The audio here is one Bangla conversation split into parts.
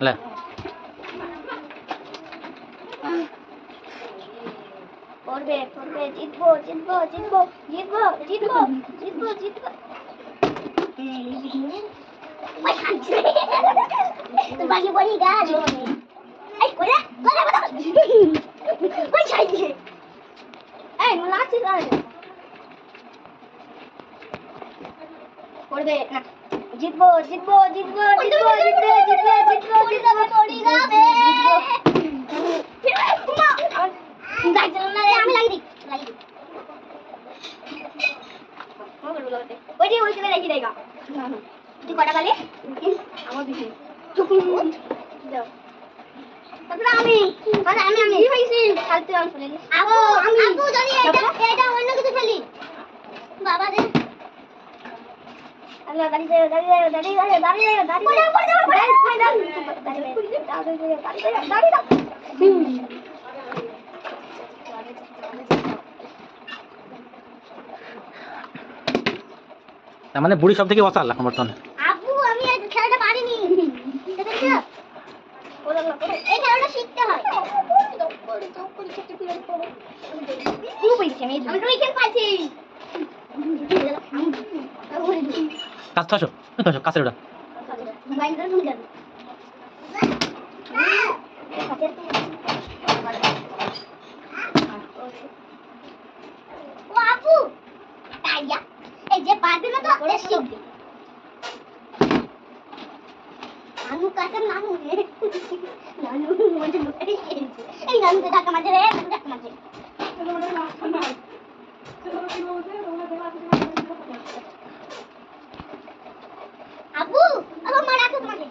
লে করবে জিতবো তো বাকি বলি গাছ এই করে ওই ছাইছে এই লাচি গাছ করবে না জিতবো পড়ে যাবে যাইছিল না রে আমি লাগি দি ওই চলে রাখি দেগা তুই কটা বালে আমার দিকে যাও তারপর আমি কি হইছে কালতে আমি ফেলে আপু জানি এটা অন্য কিছু ফেলি বাবা রে আল্লাহ দাঁড়িয়ে তার মানে বুড়ি সব থেকে অসাল এখন বর্তমানে। আপু আমি এই খেলাটা পারিনি দেখছো এই খেলাটা শিখতে হয় আমি তো খেল পাচ্ছি কাছ তো আসো কাছের ওটা বাইরে তুমি যাবে ও আপু তাইয়া এই যে পারবে না তো শিখবে নানু কাছে নানু মধ্যে লুকাই খেলছে এই নানুকে ধাক্কা মারছে রে ধাক্কা মারছে আপু আবার মারা তো তোমাকে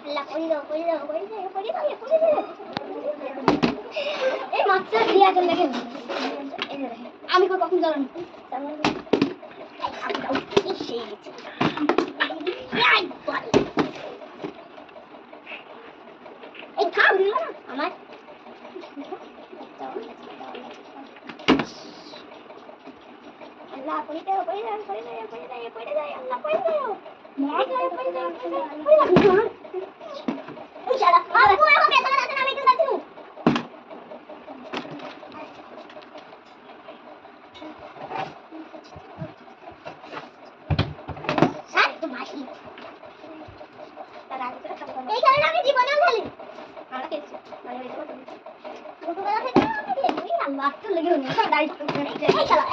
আল্লাহ করি দাও এই মাছটা দিয়া চলে লাগে আমি কখন জানি এই খাও দিল না আমার আল্লাহ করি দাও আল্লাহ করি দাও ইনশাআল্লাহ আপু এখন বেতন আছে না আমি একটু যাচ্ছি স্যার তো মাসি তার আগে এই খেলাটা আমি জীবনেও খেলি আমরা খেলছি মানে ওই কথা ছোটবেলা থেকে আমি আল্লাহ তো লেগে উনি সব দাঁড়িয়ে এই খেলা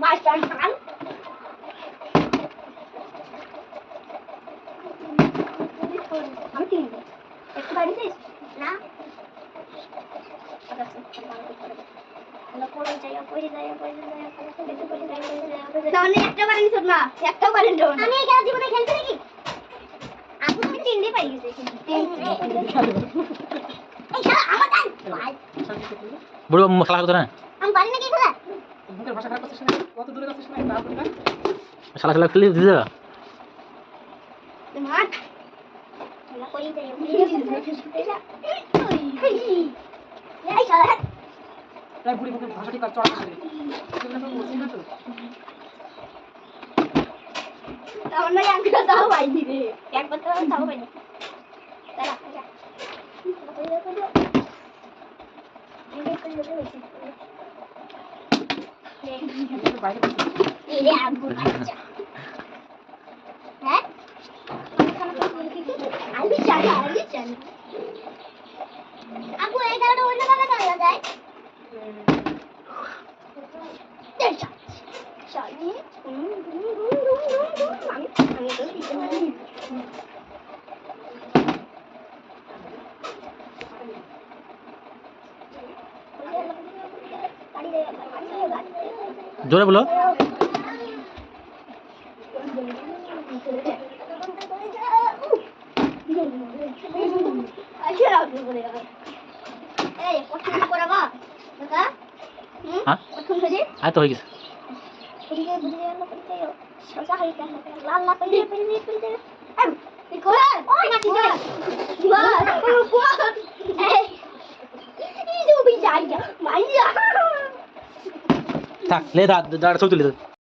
মাস্টার খান আমি তিন একটু বাড়িতে না আমি এই খেলা জীবনে খেলতে নাকি আপু তুমি তিনটে পাই গেছে এই খেলা আমার টান বুড়ো খেলা করতে না আমি পারি নাকি খেলা মুখের ভাষা খারাপ করছিস না কত দূরে যাচ্ছিস না তাড়াতাড়ি না খেলা খেলে দিয়ে দেবা মার খেলা করি যাই এই খেলা তাই বুড়ি মুখের ভাষা ঠিক আর চড়া করে সেগুলো তো বুঝছিস না তো তাও না একবার তাও পাইনি রে একবার তাও পাইনি দাঁড়া বাইরে এই আগুন আচ্ছা হ্যাঁ আমি জানি আপু এই খেলাটা অন্য ভাবে খেলা যায় আমি তো দিতে পারি জোরে বলো আয় তো হয়ে গেছে থাক লে দাঁড়া ছবি তুলে